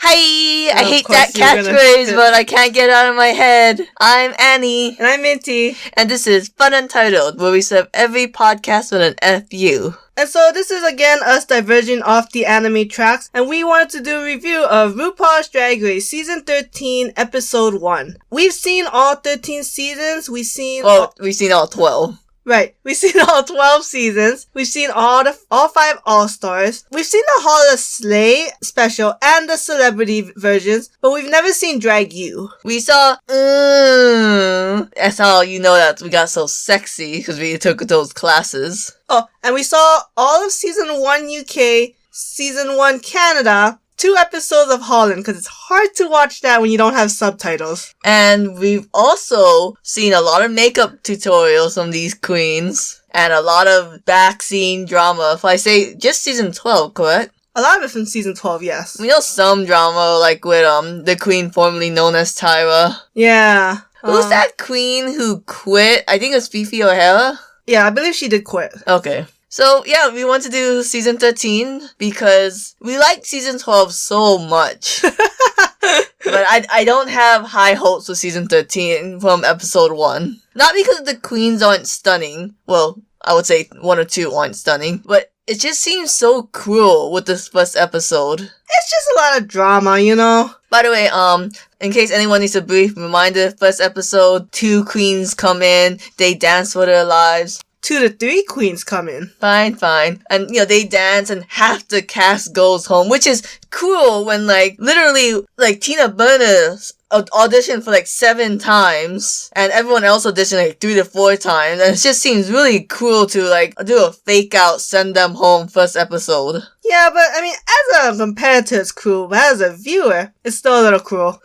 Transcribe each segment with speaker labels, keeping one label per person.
Speaker 1: Hi! I hate that catchphrase, but I can't get it out of my head. I'm Annie.
Speaker 2: And I'm Minty.
Speaker 1: And this is FunUntitled, where we serve every podcast with an FU.
Speaker 2: And so this is again us diverging off the anime tracks, and we wanted to do a review of Rupaul's Drag Race Season 13, Episode 1. We've seen all 13 seasons. We've seen all
Speaker 1: 12.
Speaker 2: Right. We've seen all 12 seasons. We've seen all 5 All-Stars. We've seen the Hall of Slay special and the celebrity versions, but we've never seen Drag U.
Speaker 1: We saw, that's how you know that we got so sexy, because we took those classes.
Speaker 2: Oh, and we saw all of Season 1 UK, Season 1 Canada, 2 episodes of Holland, because it's hard to watch that when you don't have subtitles.
Speaker 1: And we've also seen a lot of makeup tutorials from these queens, and a lot of backscene drama. If I say just Season 12, correct?
Speaker 2: A lot of it from Season 12, yes.
Speaker 1: We know some drama, like with the queen formerly known as Tyra.
Speaker 2: Yeah.
Speaker 1: Who's that queen who quit? I think it was Fifi O'Hara?
Speaker 2: Yeah, I believe she did quit.
Speaker 1: Okay. So, yeah, we want to do Season 13 because we like Season 12 so much. But I don't have high hopes for Season 13 from Episode 1. Not because the queens aren't stunning. Well, I would say 1 or 2 aren't stunning. But it just seems so cruel with this first episode.
Speaker 2: It's just a lot of drama, you know?
Speaker 1: By the way, in case anyone needs a brief reminder, first episode, 2 queens come in, they dance for their lives.
Speaker 2: 2 to 3 queens come in.
Speaker 1: Fine. And, they dance and half the cast goes home, which is cruel when, literally, Tina Burner auditioned for 7 times, and everyone else auditioned 3 to 4 times, and it just seems really cruel to, do a fake out, send them home first episode.
Speaker 2: Yeah, but, I mean, as a competitor, it's cruel, but as a viewer, it's still a little cruel.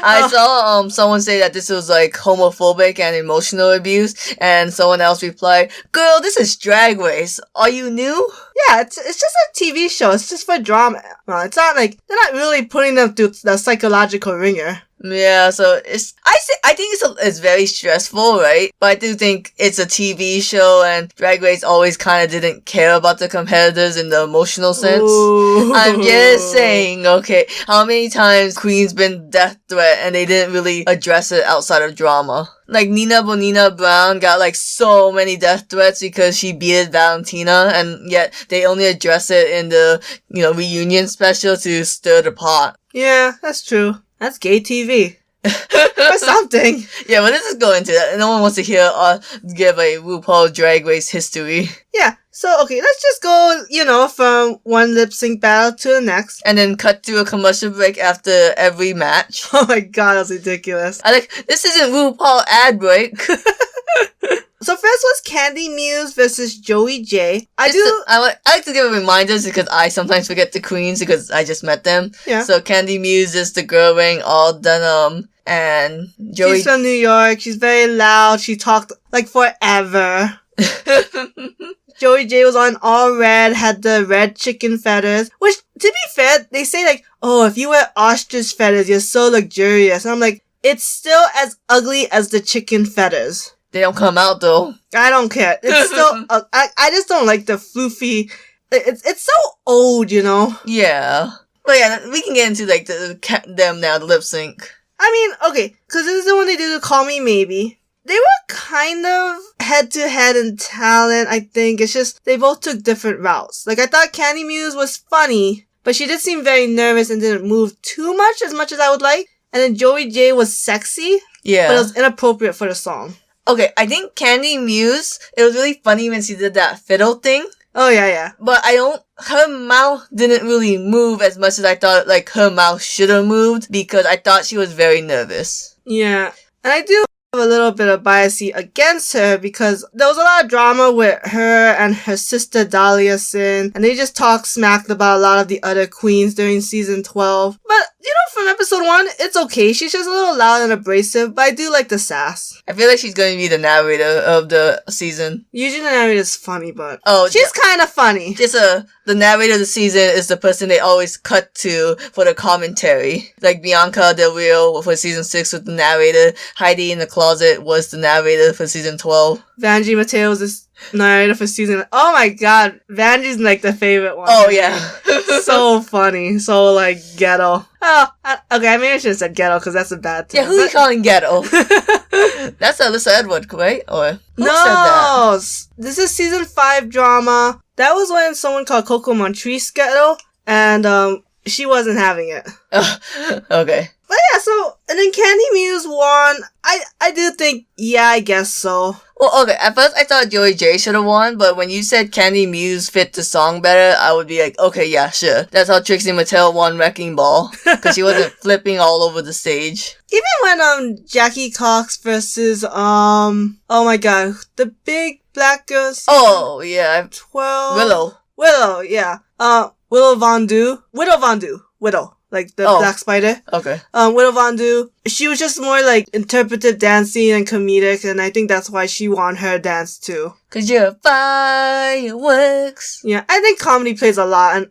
Speaker 1: I saw someone say that this was homophobic and emotional abuse, and someone else replied, "Girl, this is Drag Race. Are you new?"
Speaker 2: Yeah, it's just a TV show. It's just for drama. Well, it's not they're not really putting them through the psychological ringer.
Speaker 1: Yeah, so I think it's very stressful, right? But I do think it's a TV show, and Drag Race always kind of didn't care about the competitors in the emotional sense.
Speaker 2: Ooh.
Speaker 1: I'm just saying, okay, how many times Queen's been death threat and they didn't really address it outside of drama? Nina Bonina Brown got so many death threats because she beat Valentina, and yet they only address it in the, reunion special to stir the pot.
Speaker 2: Yeah, that's true. That's gay TV. Or something.
Speaker 1: Yeah, but let's just go into that. No one wants to hear give a RuPaul Drag Race history.
Speaker 2: Yeah, so okay, let's just go, from one lip sync battle to the next.
Speaker 1: And then cut to a commercial break after every match.
Speaker 2: Oh my god, that's ridiculous.
Speaker 1: This isn't RuPaul ad break.
Speaker 2: So first was Candy Muse versus Joey J.
Speaker 1: I like to give a reminder because I sometimes forget the queens because I just met them.
Speaker 2: Yeah.
Speaker 1: So Candy Muse is the girl wearing all denim, and Joey...
Speaker 2: She's from New York. She's very loud. She talked forever. Joey J was on all red, had the red chicken feathers, which, to be fair, they say oh, if you wear ostrich feathers, you're so luxurious. And I'm like, it's still as ugly as the chicken feathers.
Speaker 1: They don't come out though.
Speaker 2: I don't care. It's still, I just don't like the floofy, it's so old,
Speaker 1: Yeah. But yeah, we can get into them now, the lip sync.
Speaker 2: I mean, okay, cause this is the one they did to Call Me Maybe. They were kind of head to head in talent, I think. It's just, they both took different routes. I thought Candy Muse was funny, but she did seem very nervous and didn't move too much as I would like. And then Joey J was sexy.
Speaker 1: Yeah.
Speaker 2: But it was inappropriate for the song.
Speaker 1: Okay, I think Candy Muse, it was really funny when she did that fiddle thing.
Speaker 2: Oh, yeah.
Speaker 1: But her mouth didn't really move as much as I thought, her mouth should have moved, because I thought she was very nervous.
Speaker 2: Yeah. And I do have a little bit of bias against her because there was a lot of drama with her and her sister Dahlia Sin, and they just talk smack about a lot of the other queens during season 12. But, from episode 1, it's okay. She's just a little loud and abrasive, but I do like the sass.
Speaker 1: I feel like she's going to be the narrator of the season.
Speaker 2: Usually the narrator is funny, but
Speaker 1: she's
Speaker 2: kind of funny.
Speaker 1: Just the narrator of the season is the person they always cut to for the commentary. Like Bianca Del Rio for season 6 with the narrator, Heidi in the closet closet was the narrator for season 12.
Speaker 2: Vanjie Mateo was this narrator for season... Oh my god, Vanjie's like the favorite one.
Speaker 1: Oh, yeah.
Speaker 2: So funny. So, like, ghetto. Oh, okay, maybe I should have said ghetto because that's a bad term.
Speaker 1: Yeah, who are you calling ghetto? That's Alyssa Edward, right? Or who said that?
Speaker 2: No! This is season 5 drama. That was when someone called Coco Montrese ghetto, and she wasn't having it.
Speaker 1: Okay.
Speaker 2: But yeah, so, and then Candy Muse won. I do think, yeah, I guess so.
Speaker 1: Well, okay, at first I thought Joey J should have won, but when you said Candy Muse fit the song better, I would be like, okay, yeah, sure. That's how Trixie Mattel won Wrecking Ball, because she wasn't flipping all over the stage.
Speaker 2: Even when, Jackie Cox versus, oh my god, the big black girl.
Speaker 1: Oh, yeah.
Speaker 2: 12. Willow, yeah. Widow Von Du. Like the black spider.
Speaker 1: Okay.
Speaker 2: Widow Von Du. She was just more like interpretive dancing and comedic, and I think that's why she won her dance too.
Speaker 1: 'Cause you're fireworks.
Speaker 2: Yeah, I think comedy plays a lot, and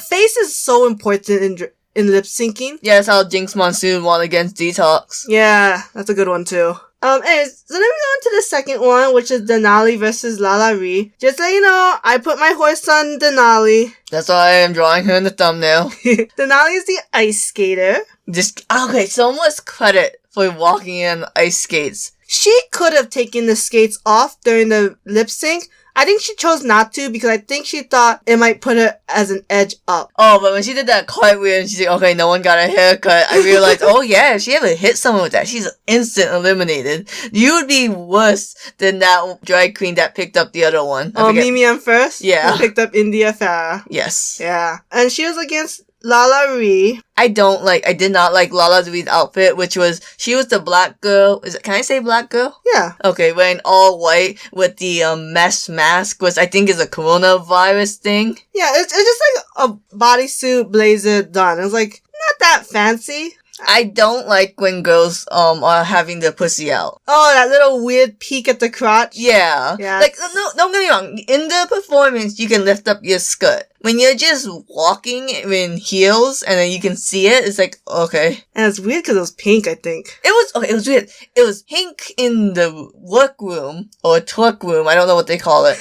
Speaker 2: face is so important in lip syncing.
Speaker 1: Yeah, that's how Jinx Monsoon won against Detox.
Speaker 2: Yeah, that's a good one too. Anyways, so then we go on to the second one, which is Denali versus Lala Ree. Just so you know, I put my horse on Denali.
Speaker 1: That's why I am drawing her in the thumbnail.
Speaker 2: Denali is the ice skater.
Speaker 1: Okay, so much credit for walking in ice skates.
Speaker 2: She could have taken the skates off during the lip sync. I think she chose not to because I think she thought it might put her as an edge up.
Speaker 1: Oh, but when she did that cartwheel and she's like, okay, no one got a haircut, I realized, oh yeah, if she ever hit someone with that, she's instant eliminated. You would be worse than that drag queen that picked up the other one.
Speaker 2: Mimi on first?
Speaker 1: Yeah.
Speaker 2: Who picked up India Farah.
Speaker 1: Yes.
Speaker 2: Yeah. And she was against Lala Ree.
Speaker 1: I did not like Lala Ree's outfit, she was the black girl. Can I say black girl?
Speaker 2: Yeah.
Speaker 1: Okay, wearing all white with the mesh mask, which I think is a coronavirus thing.
Speaker 2: Yeah, it's just like a bodysuit blazer done. It was like, not that fancy.
Speaker 1: I don't like when girls are having their pussy out.
Speaker 2: Oh, that little weird peek at the crotch?
Speaker 1: Yeah. Like, no, don't get me wrong. In the performance, you can lift up your skirt. When you're just walking in heels and then you can see it, it's like, okay.
Speaker 2: And it's weird because it was pink, I think.
Speaker 1: It was weird. It was pink in the workroom, or twerk room, I don't know what they call it.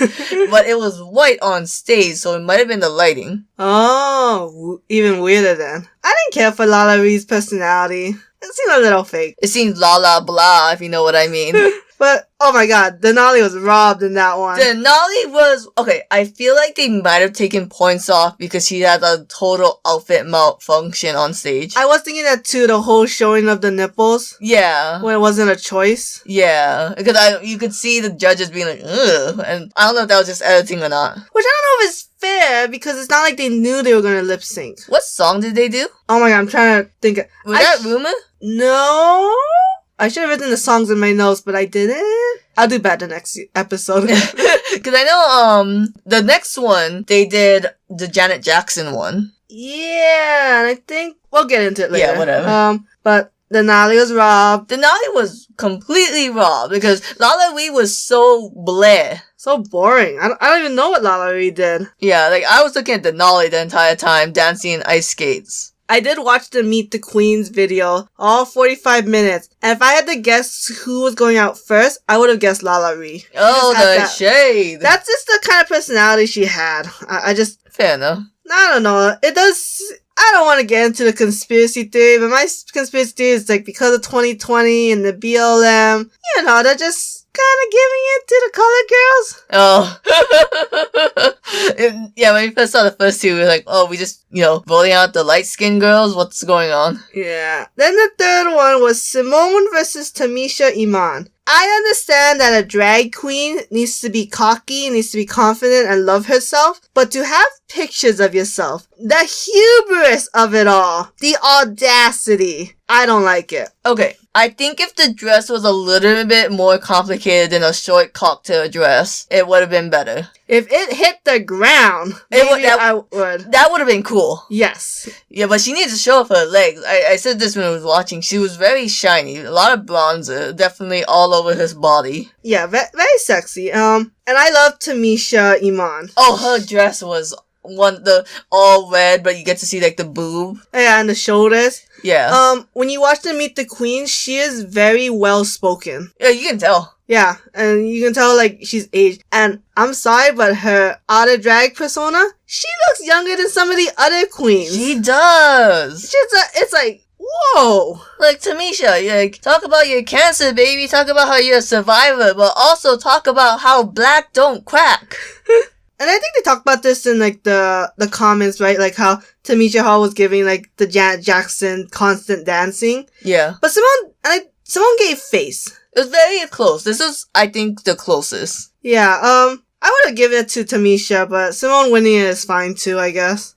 Speaker 1: But it was white on stage, so it might have been the lighting.
Speaker 2: Oh, even weirder then. I didn't care for Lala Ree's personality. It seemed a little fake.
Speaker 1: It seemed la la blah, if you know what I mean.
Speaker 2: But, oh my god, Denali was robbed in that one.
Speaker 1: Denali was... Okay, I feel like they might have taken points off because she had a total outfit malfunction on stage.
Speaker 2: I was thinking that too, the whole showing of the nipples.
Speaker 1: Yeah.
Speaker 2: When it wasn't a choice.
Speaker 1: Yeah. Because you could see the judges being like, ugh. And I don't know if that was just editing or not.
Speaker 2: Which I don't know if it's fair, because it's not like they knew they were gonna lip sync.
Speaker 1: What song did they do?
Speaker 2: Oh my god, I'm trying to think.
Speaker 1: Was that Rumor?
Speaker 2: No. I should have written the songs in my notes, but I didn't. I'll do better next episode.
Speaker 1: Because I know, the next one, they did the Janet Jackson one.
Speaker 2: Yeah, and I think we'll get into it later.
Speaker 1: Yeah, whatever.
Speaker 2: But Denali was robbed.
Speaker 1: Denali was completely robbed because Lala Ree was so bleh.
Speaker 2: So boring. I don't even know what Lala Ree did.
Speaker 1: Yeah, like, I was looking at Denali the entire time, dancing in ice skates.
Speaker 2: I did watch the Meet the Queens video, all 45 minutes. And if I had to guess who was going out first, I would have guessed Lala Ree.
Speaker 1: Oh, the shade.
Speaker 2: That's just the kind of personality she had. I just...
Speaker 1: Fair enough.
Speaker 2: I don't know. It does... I don't want to get into the conspiracy theory, but my conspiracy theory is like because of 2020 and the BLM, you know, they're just kind of giving it to the colored girls.
Speaker 1: Oh. Yeah, when we first saw the first two, we were like, oh, we just, voting out the light-skinned girls? What's going on?
Speaker 2: Yeah. Then the third one was Simone versus Tamisha Iman. I understand that a drag queen needs to be cocky, needs to be confident and love herself, but to have pictures of yourself, the hubris of it all, the audacity, I don't like it.
Speaker 1: Okay, I think if the dress was a little bit more complicated than a short cocktail dress, it would have been better.
Speaker 2: If it hit the ground, I would. That
Speaker 1: would have been cool.
Speaker 2: Yes.
Speaker 1: Yeah, but she needs to show off her legs. I said this when I was watching. She was very shiny. A lot of bronzer. Definitely all over his body.
Speaker 2: Yeah, very sexy. And I love Tamisha Iman.
Speaker 1: Oh, her dress was the all red, but you get to see like the boob.
Speaker 2: Yeah, and the shoulders.
Speaker 1: Yeah.
Speaker 2: When you watch them meet the queen, she is very well spoken.
Speaker 1: Yeah, you can tell.
Speaker 2: Yeah, and you can tell like she's aged. And I'm sorry, but her outer drag persona, she looks younger than some of the other queens.
Speaker 1: She does.
Speaker 2: It's like, whoa.
Speaker 1: Like, Tamisha, you like, talk about your cancer, baby. Talk about how you're a survivor, but also talk about how black don't crack.
Speaker 2: And I think they talked about this in like the comments, right? Like how Tamisha Hall was giving like the Janet Jackson constant dancing.
Speaker 1: Yeah.
Speaker 2: But Simone gave face.
Speaker 1: It was very close. This is, I think, the closest.
Speaker 2: Yeah, I would have given it to Tamisha, but Simone winning it is fine too, I guess.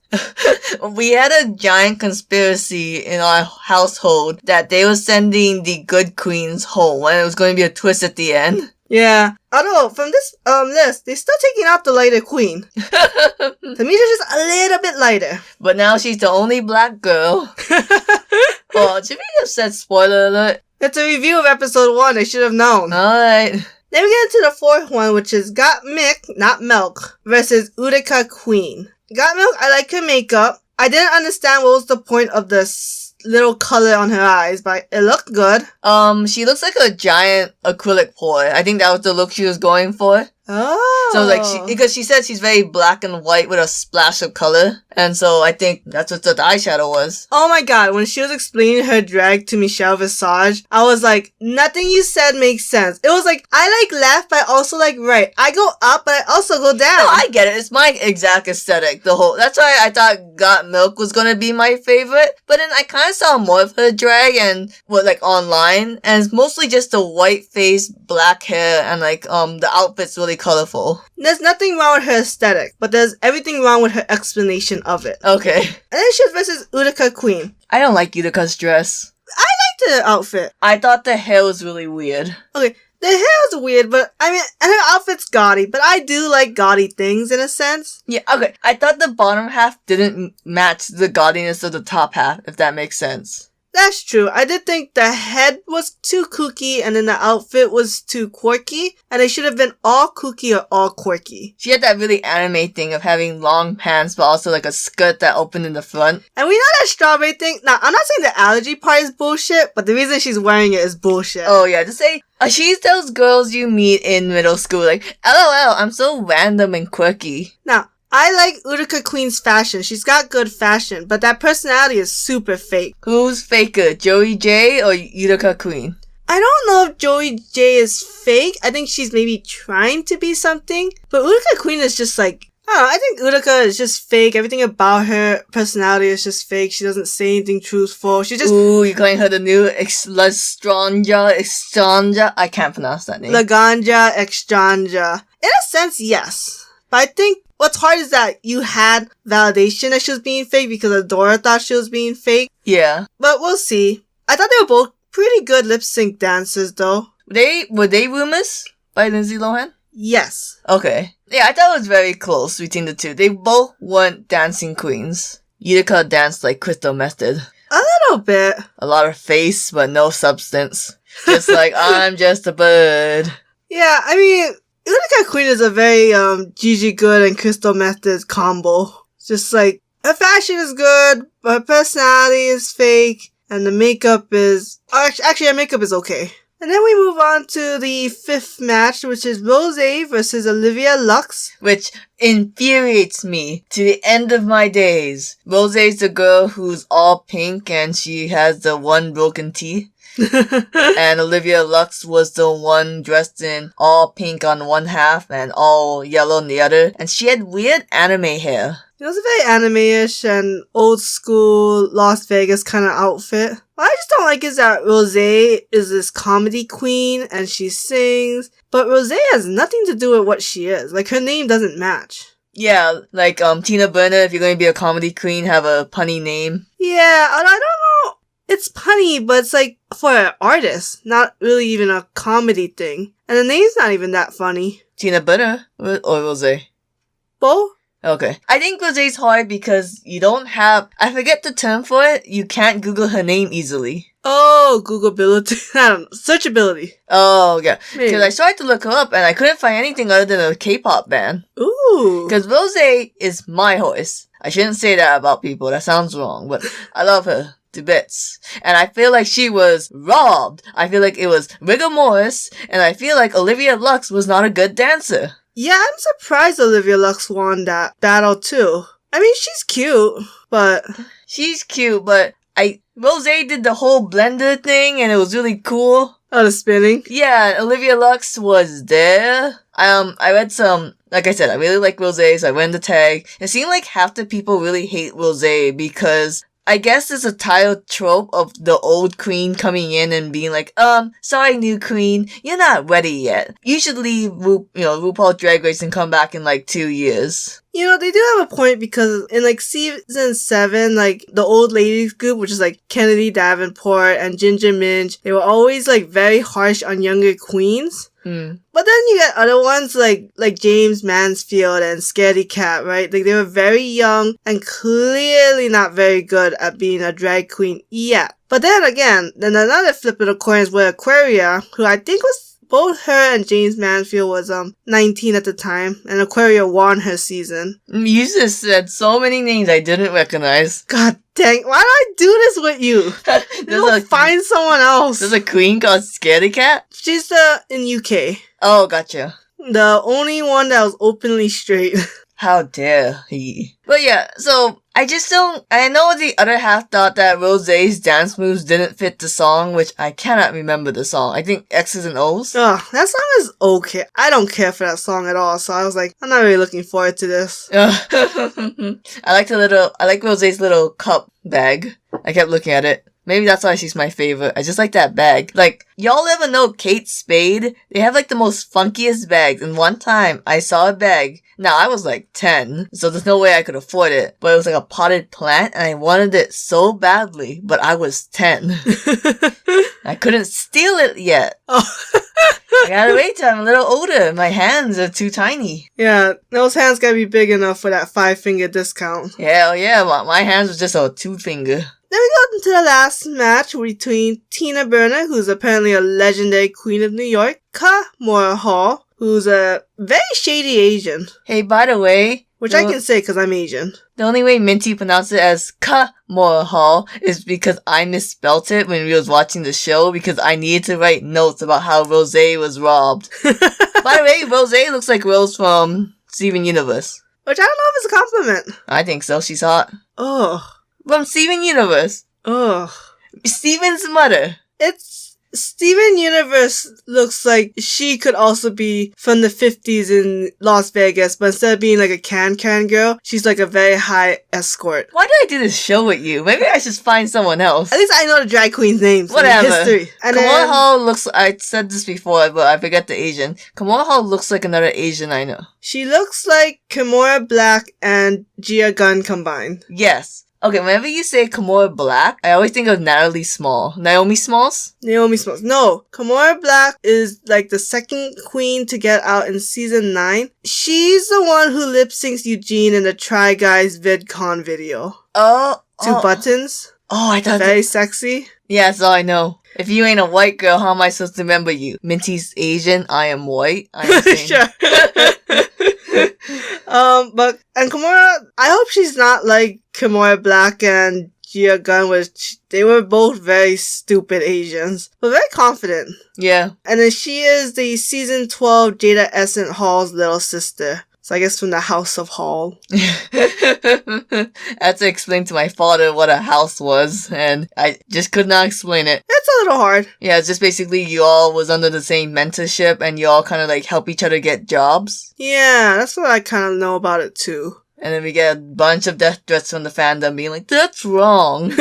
Speaker 1: We had a giant conspiracy in our household that they were sending the good queens home and it was going to be a twist at the end.
Speaker 2: Yeah. Although, from this list, they're still taking out the lighter queen. Tamisha's just a little bit lighter.
Speaker 1: But now she's the only black girl. Oh, should we have said spoiler alert?
Speaker 2: It's a review of episode 1, they should have known.
Speaker 1: Alright.
Speaker 2: Then we get into the fourth one, which is Got Mick, not Milk, versus Utica Queen. Got Milk, I like her makeup. I didn't understand what was the point of this little color on her eyes, but it looked good.
Speaker 1: She looks like a giant acrylic pour. I think that was the look she was going for.
Speaker 2: Oh.
Speaker 1: So like, because she said she's very black and white with a splash of color. And so I think that's what the eyeshadow was.
Speaker 2: Oh my god, when she was explaining her drag to Michelle Visage, I was like, nothing you said makes sense. It was like, I like left, but I also like right. I go up, but I also go down.
Speaker 1: No, I get it. It's my exact aesthetic. That's why I thought Got Milk was gonna be my favorite. But then I kind of saw more of her drag and like online. And it's mostly just the white face, black hair, and like, the outfit's really colorful.
Speaker 2: There's nothing wrong with her aesthetic, but there's everything wrong with her explanation of it.
Speaker 1: Okay.
Speaker 2: And then she was versus Utica Queen.
Speaker 1: I don't like Utica's dress.
Speaker 2: I liked the outfit.
Speaker 1: I thought the hair was really weird.
Speaker 2: Okay, the hair was weird, but I mean, and her outfit's gaudy, but I do like gaudy things in a sense.
Speaker 1: Yeah, okay. I thought the bottom half didn't match the gaudiness of the top half, if that makes sense.
Speaker 2: That's true. I did think the head was too kooky and then the outfit was too quirky, and they should have been all kooky or all quirky.
Speaker 1: She had that really anime thing of having long pants but also like a skirt that opened in the front.
Speaker 2: And we know that strawberry thing. Now, I'm not saying the allergy part is bullshit, but the reason she's wearing it is bullshit.
Speaker 1: Oh yeah, just say, she's those girls you meet in middle school, like, LOL, I'm so random and quirky.
Speaker 2: Now, I like Utica Queen's fashion. She's got good fashion, but that personality is super fake.
Speaker 1: Who's faker, Joey J or Utica Queen?
Speaker 2: I don't know if Joey J is fake. I think she's maybe trying to be something. But Utica Queen is just like, I don't know, I think Utica is just fake. Everything about her personality is just fake. She doesn't say anything truthful. She just...
Speaker 1: Ooh, you're calling her the new Extranja? I can't pronounce that name.
Speaker 2: Laganja Extranja. In a sense, yes. But I think what's hard is that you had validation that she was being fake because Adora thought she was being fake.
Speaker 1: Yeah.
Speaker 2: But we'll see. I thought they were both pretty good lip sync dancers though.
Speaker 1: Were they rumors by Lindsay Lohan?
Speaker 2: Yes.
Speaker 1: Okay. Yeah, I thought it was very close between the two. They both weren't dancing queens. Utica danced like Crystal Method.
Speaker 2: A little bit.
Speaker 1: A lot of face, but no substance. Just like, I'm just a bird.
Speaker 2: Yeah, I mean, Utica Queen is a very, Gigi Good and Crystal Method combo. It's just like, her fashion is good, but her personality is fake, and the makeup is... Actually, her makeup is okay. And then we move on to the fifth match, which is Rosé versus Olivia Lux.
Speaker 1: Which infuriates me to the end of my days. Rosé's the girl who's all pink and she has the one broken teeth. And Olivia Lux was the one dressed in all pink on one half and all yellow on the other. And she had weird anime hair.
Speaker 2: It was a very anime-ish and old school Las Vegas kind of outfit. What I just don't like is that Rosé is this comedy queen and she sings, but Rosé has nothing to do with what she is. Like, her name doesn't match.
Speaker 1: Yeah, like Tina Burner, if you're going to be a comedy queen, have a punny name.
Speaker 2: Yeah, and I don't know. It's punny, but it's like for an artist, not really even a comedy thing. And the name's not even that funny.
Speaker 1: Tina Burner or Rosé?
Speaker 2: Both?
Speaker 1: Okay. I think Rosé's hard because you don't have... I forget the term for it. You can't Google her name easily.
Speaker 2: Oh, Googleability. I don't know. Searchability.
Speaker 1: Oh, yeah.
Speaker 2: Maybe.
Speaker 1: Because I started to look her up and I couldn't find anything other than a K-pop band.
Speaker 2: Ooh. Ooh.
Speaker 1: Because Rose is my horse. I shouldn't say that about people. That sounds wrong. But I love her to bits. And I feel like she was robbed. I feel like it was rigor mortis. And I feel like Olivia Lux was not a good dancer.
Speaker 2: Yeah, I'm surprised Olivia Lux won that battle too. I mean, she's cute, but...
Speaker 1: She's cute, but Rose did the whole blender thing and it was really cool.
Speaker 2: Oh, the spinning?
Speaker 1: Yeah, Olivia Lux was there. I read some, like I said, I really like Rose, so I read the tag. It seemed like half the people really hate Rose because I guess it's a title trope of the old queen coming in and being like, sorry, new queen, you're not ready yet. You should leave, RuPaul Drag Race and come back in like 2 years.
Speaker 2: You know, they do have a point because in like season 7, like the old ladies group, which is like Kennedy Davenport and Ginger Minj, they were always like very harsh on younger queens. But then you get other ones like James Mansfield and Scaredy Cat, right? Like they were very young and clearly not very good at being a drag queen yet. But then again, then another flip of the coin is with Aquaria, who I think was both her and James Mansfield was 19 at the time, and Aquaria won her season.
Speaker 1: You just said so many names I didn't recognize.
Speaker 2: God dang, why do I do this with you? You'll find someone else.
Speaker 1: There's a queen called Scaredy Cat?
Speaker 2: She's in UK.
Speaker 1: Oh, gotcha.
Speaker 2: The only one that was openly straight.
Speaker 1: How dare he. But yeah, so I know the other half thought that Rose's dance moves didn't fit the song, which I cannot remember the song. I think X's and O's.
Speaker 2: Oh, that song is okay. I don't care for that song at all, so I was like, I'm not really looking forward to this.
Speaker 1: I like Rose's little cup bag. I kept looking at it. Maybe that's why she's my favorite. I just like that bag. Like, y'all ever know Kate Spade? They have like the most funkiest bags. And one time I saw a bag. Now I was like 10, so there's no way I could afford it. But it was like a potted plant and I wanted it so badly. But I was 10. I couldn't steal it yet.
Speaker 2: Oh.
Speaker 1: I gotta wait till I'm a little older. My hands are too tiny.
Speaker 2: Yeah, those hands gotta be big enough for that 5-finger discount.
Speaker 1: Hell yeah, my hands was just a 2-finger.
Speaker 2: Then we go into the last match between Tina Burner, who's apparently a legendary queen of New York, Kamora Hall, who's a very shady Asian.
Speaker 1: Hey, by the way...
Speaker 2: Which I can say because I'm Asian.
Speaker 1: The only way Minty pronounced it as Kamora Hall is because I misspelt it when we was watching the show because I needed to write notes about how Rose was robbed. By the way, Rose looks like Rose from Steven Universe.
Speaker 2: Which I don't know if it's a compliment.
Speaker 1: I think so. She's hot.
Speaker 2: Oh.
Speaker 1: From Steven Universe.
Speaker 2: Oh.
Speaker 1: Steven's mother.
Speaker 2: Steven Universe looks like she could also be from the 50s in Las Vegas, but instead of being like a can girl, she's like a very high escort.
Speaker 1: Why do I do this show with you? Maybe I should find someone else.
Speaker 2: At least I know the drag queen's names.
Speaker 1: Whatever.
Speaker 2: History. And
Speaker 1: Kamora Hall looks... I said this before, but I forget the Asian. Kamora Hall looks like another Asian I know.
Speaker 2: She looks like Kimora Black and Gia Gunn combined.
Speaker 1: Yes. Okay, whenever you say Kamora Black, I always think of Naomi Smalls.
Speaker 2: Naomi Smalls. No, Kamora Black is like the second queen to get out in season 9. She's the one who lip syncs Eugene in the Try Guys VidCon video. Two buttons.
Speaker 1: Oh, I thought
Speaker 2: very sexy.
Speaker 1: Yeah, that's all I know. If you ain't a white girl, how am I supposed to remember you? Minty's Asian, I am white. I am
Speaker 2: sure. And Kamora, I hope she's not like Kimora Black and Gia Gunn, which they were both very stupid Asians, but very confident.
Speaker 1: Yeah.
Speaker 2: And then she is the season 12 Jada Essence Hall's little sister. So I guess from the House of Hall.
Speaker 1: I had to explain to my father what a house was, and I just could not explain it.
Speaker 2: It's a little hard.
Speaker 1: Yeah, it's just basically you all was under the same mentorship, and you all kind of like help each other get jobs.
Speaker 2: Yeah, that's what I kind of know about it too.
Speaker 1: And then we get a bunch of death threats from the fandom being like, that's wrong.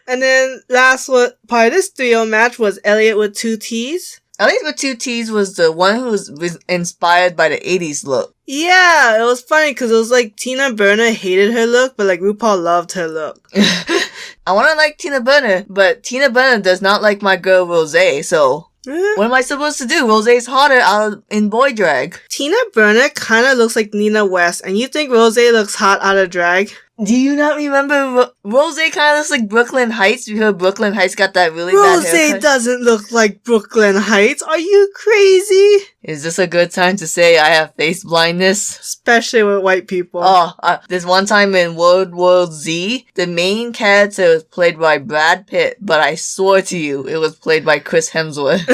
Speaker 2: And then last part of this trio match was Elliot with 2 T's.
Speaker 1: Elliot with 2 T's was the one who was inspired by the 80s look.
Speaker 2: Yeah, it was funny because it was like Tina Burner hated her look, but like RuPaul loved her look.
Speaker 1: I want to like Tina Burner, but Tina Burner does not like my girl Rose, so... What am I supposed to do? Rose's hotter in boy drag.
Speaker 2: Tina Burner kind of looks like Nina West, and you think Rose looks hot out of drag?
Speaker 1: Do you not remember Rose kind of looks like Brooklyn Heights because Brooklyn Heights got that really bad haircut?
Speaker 2: Rose doesn't look like Brooklyn Heights. Are you crazy?
Speaker 1: Is this a good time to say I have face blindness?
Speaker 2: Especially with white people.
Speaker 1: Oh, there's one time in World War Z, the main character was played by Brad Pitt, but I swore to you it was played by Chris Hemsworth.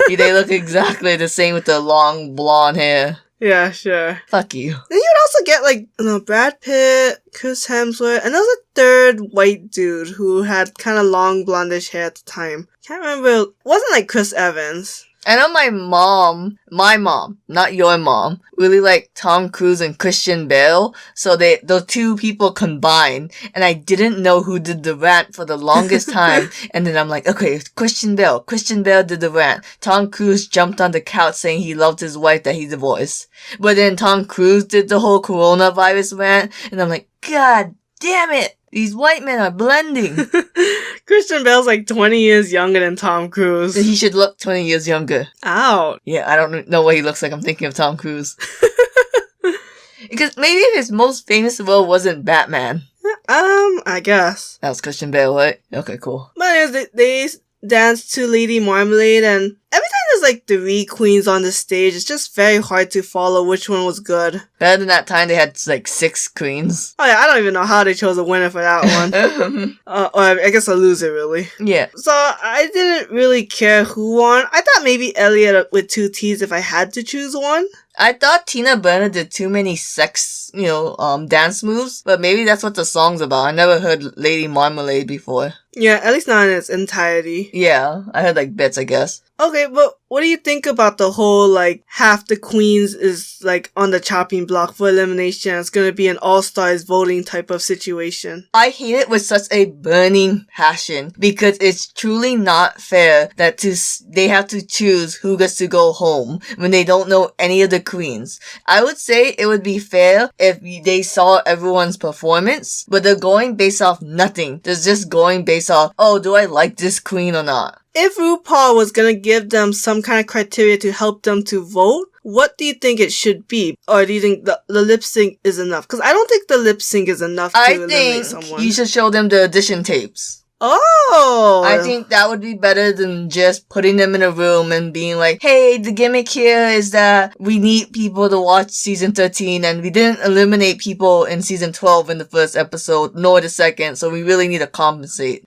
Speaker 1: They look exactly the same with the long blonde hair.
Speaker 2: Yeah, sure.
Speaker 1: Fuck you.
Speaker 2: Then you would also get, like, Brad Pitt, Chris Hemsworth, and there was a third white dude who had kind of long blondish hair at the time. Can't remember. It wasn't like Chris Evans.
Speaker 1: I know my mom, not your mom, really liked Tom Cruise and Christian Bale, so those two people combined, and I didn't know who did the rant for the longest time, and then I'm like, okay, it's Christian Bale did the rant. Tom Cruise jumped on the couch saying he loved his wife that he divorced. But then Tom Cruise did the whole coronavirus rant, and I'm like, God damn it! These white men are blending.
Speaker 2: Christian Bale's like 20 years younger than Tom Cruise.
Speaker 1: He should look 20 years younger.
Speaker 2: Ouch.
Speaker 1: Yeah, I don't know what he looks like. I'm thinking of Tom Cruise. Because maybe his most famous role wasn't Batman.
Speaker 2: I guess.
Speaker 1: That was Christian Bale, right? Okay, cool.
Speaker 2: But anyways, they danced to Lady Marmalade, and every time there's like 3 queens on the stage, it's just very hard to follow which one was good.
Speaker 1: Better than that time they had like 6 queens.
Speaker 2: Oh yeah, I don't even know how they chose a winner for that one. Or I guess a loser, really.
Speaker 1: Yeah.
Speaker 2: So I didn't really care who won. I thought maybe Elliot with 2 T's if I had to choose one.
Speaker 1: I thought Tina Burner did too many sex, dance moves, but maybe that's what the song's about. I never heard Lady Marmalade before.
Speaker 2: Yeah, at least not in its entirety.
Speaker 1: Yeah, I heard like bits, I guess.
Speaker 2: Okay, but what do you think about the whole, like, half the queens is, like, on the chopping block for elimination? It's gonna be an all-stars voting type of situation.
Speaker 1: I hate it with such a burning passion because it's truly not fair that they have to choose who gets to go home when they don't know any of the queens. I would say it would be fair if they saw everyone's performance, but they're going based off nothing. They're just going based off, oh, do I like this queen or not?
Speaker 2: If RuPaul was gonna give them some kind of criteria to help them to vote, what do you think it should be? Or do you think the lip sync is enough? Because I don't think the lip sync is enough to eliminate someone.
Speaker 1: I think you should show them the audition tapes.
Speaker 2: Oh!
Speaker 1: I think that would be better than just putting them in a room and being like, hey, the gimmick here is that we need people to watch season 13 and we didn't eliminate people in season 12 in the first episode, nor the second, so we really need to compensate.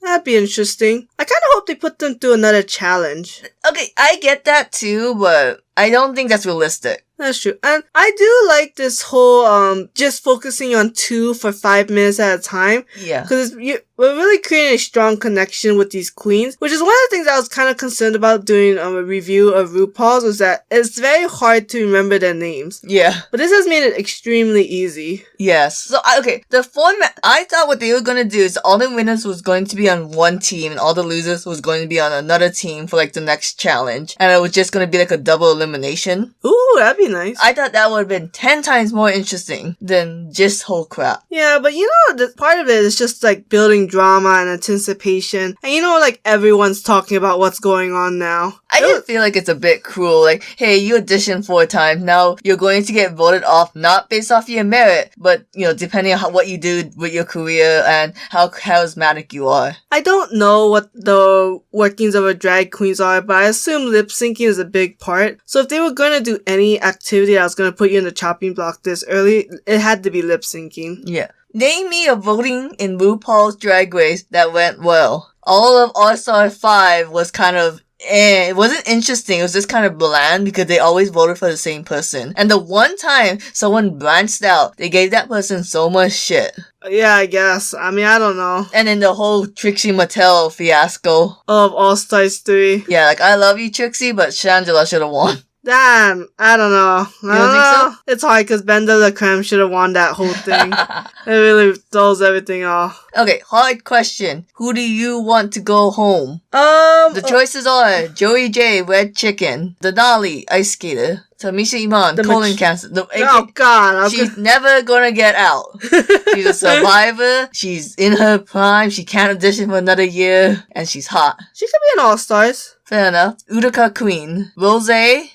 Speaker 2: That'd be interesting. I kind of hope they put them through another challenge.
Speaker 1: Okay, I get that too, but I don't think that's realistic.
Speaker 2: That's true. And I do like this whole, just focusing on 2 for 5 minutes at a time.
Speaker 1: Yeah.
Speaker 2: Because we're really creating a strong connection with these queens, which is one of the things I was kind of concerned about doing a review of RuPaul's, was that it's very hard to remember their names.
Speaker 1: Yeah.
Speaker 2: But this has made it extremely easy.
Speaker 1: Yes. So, the format, I thought what they were going to do is all the winners was going to be on one team and all the losers was going to be on another team for like the next challenge. And it was just going to be like a double elimination.
Speaker 2: Ooh, that'd be nice.
Speaker 1: I thought that would have been 10 times more interesting than just whole crap.
Speaker 2: Yeah, but part of it is just like building drama and anticipation. And like everyone's talking about what's going on now.
Speaker 1: I just feel like it's a bit cruel. Like, hey, you auditioned 4 times. Now you're going to get voted off, not based off your merit, but, depending on what you do with your career and how charismatic you are.
Speaker 2: I don't know what the workings of a drag queens are, but I assume lip syncing is a big part. So if they were going to do any activity that was going to put you in the chopping block this early, it had to be lip syncing.
Speaker 1: Yeah. Name me a voting in RuPaul's Drag Race that went well. All of All-Star 5 was kind of it wasn't interesting. It was just kind of bland because they always voted for the same person. And the one time someone branched out, they gave that person so much shit.
Speaker 2: Yeah, I guess. I mean, I don't know.
Speaker 1: And then the whole Trixie Mattel fiasco.
Speaker 2: Of All Stars 3.
Speaker 1: Yeah, like, I love you, Trixie, but Shangela should have won.
Speaker 2: Damn, I don't know.
Speaker 1: You don't think so?
Speaker 2: It's hard because Bender the Creme should have won that whole thing. It really throws everything off.
Speaker 1: Okay, hard question. Who do you want to go home?
Speaker 2: The
Speaker 1: choices are Joey J, Red Chicken, Denali, Ice Skater, Tamisha Iman, colon cancer.
Speaker 2: Oh God!
Speaker 1: She's never gonna get out. She's a survivor. She's in her prime. She can't audition for another year, and she's hot.
Speaker 2: She could be an All Stars.
Speaker 1: Fair enough. Utica Queen, Rose,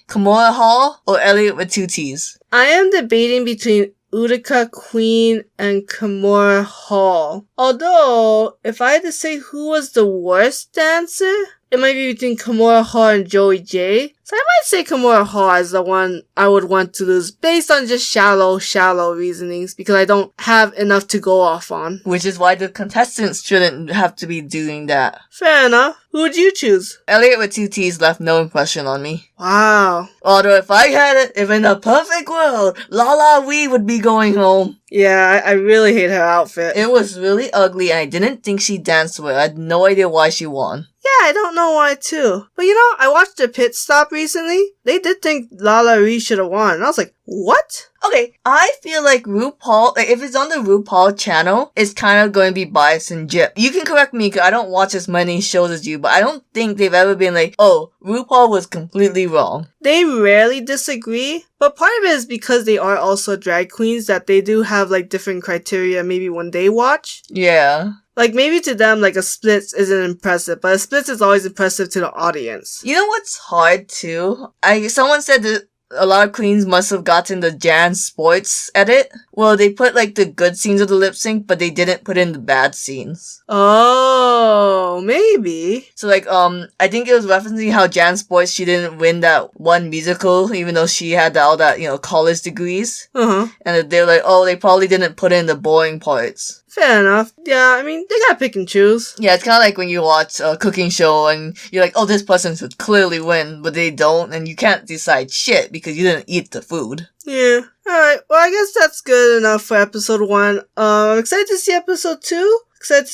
Speaker 1: Kimora Hall, or Elliot with 2 T's.
Speaker 2: I am debating between Utica Queen and Kimura Hall. Although, if I had to say who was the worst dancer, it might be between Kimura Hall and Joey J. So I might say Kimura Hall is the one I would want to lose based on just shallow reasonings because I don't have enough to go off on.
Speaker 1: Which is why the contestants shouldn't have to be doing that.
Speaker 2: Fair enough. Who would you choose?
Speaker 1: Elliot with 2 T's left no impression on me.
Speaker 2: Wow.
Speaker 1: Although if in a perfect world, Lala Wee would be going home.
Speaker 2: Yeah, I really hate her outfit.
Speaker 1: It was really ugly and I didn't think she danced well. I had no idea why she won.
Speaker 2: Yeah, I don't know why too. But I watched a pit stop recently. They did think Lala Ree should have won. And I was like, what?
Speaker 1: Okay, I feel like RuPaul, if it's on the RuPaul channel, it's kind of going to be biased and Jip. You can correct me because I don't watch as many shows as you, but I don't think they've ever been like, oh, RuPaul was completely wrong.
Speaker 2: They rarely disagree, but part of it is because they are also drag queens that they do have like different criteria maybe when they watch.
Speaker 1: Yeah.
Speaker 2: Like, maybe to them, like, a splits isn't impressive, but a splits is always impressive to the audience.
Speaker 1: You know what's hard, too? Someone said that a lot of queens must have gotten the Jan Sports edit. Well, they put, like, the good scenes of the lip sync, but they didn't put in the bad scenes.
Speaker 2: Oh, maybe.
Speaker 1: So, like, I think it was referencing how Jan Sports, she didn't win that one musical, even though she had all that, college degrees.
Speaker 2: Uh-huh.
Speaker 1: And they were like, oh, they probably didn't put in the boring parts.
Speaker 2: Fair enough. Yeah, I mean, they gotta pick and choose.
Speaker 1: Yeah, it's kind of like when you watch a cooking show and you're like, oh, this person should clearly win, but they don't, and you can't decide shit because you didn't eat the food.
Speaker 2: Yeah. Alright, well, I guess that's good enough for episode 1. I'm excited to see episode 2. Excited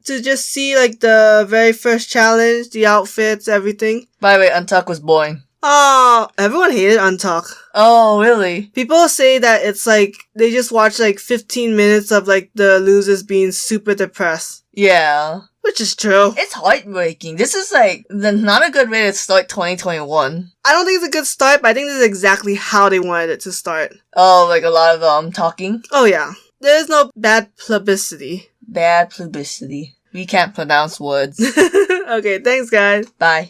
Speaker 2: to just see, like, the very first challenge, the outfits, everything.
Speaker 1: By the way, Untuck was boring.
Speaker 2: Oh, everyone hated Untalk.
Speaker 1: Oh, really?
Speaker 2: People say that it's like, they just watch like 15 minutes of like the losers being super depressed.
Speaker 1: Yeah.
Speaker 2: Which is true.
Speaker 1: It's heartbreaking. This is like, not a good way to start 2021.
Speaker 2: I don't think it's a good start, but I think this is exactly how they wanted it to start.
Speaker 1: Oh, like a lot of, talking?
Speaker 2: Oh yeah. There's no bad publicity.
Speaker 1: Bad publicity. We can't pronounce words.
Speaker 2: Okay, thanks guys.
Speaker 1: Bye.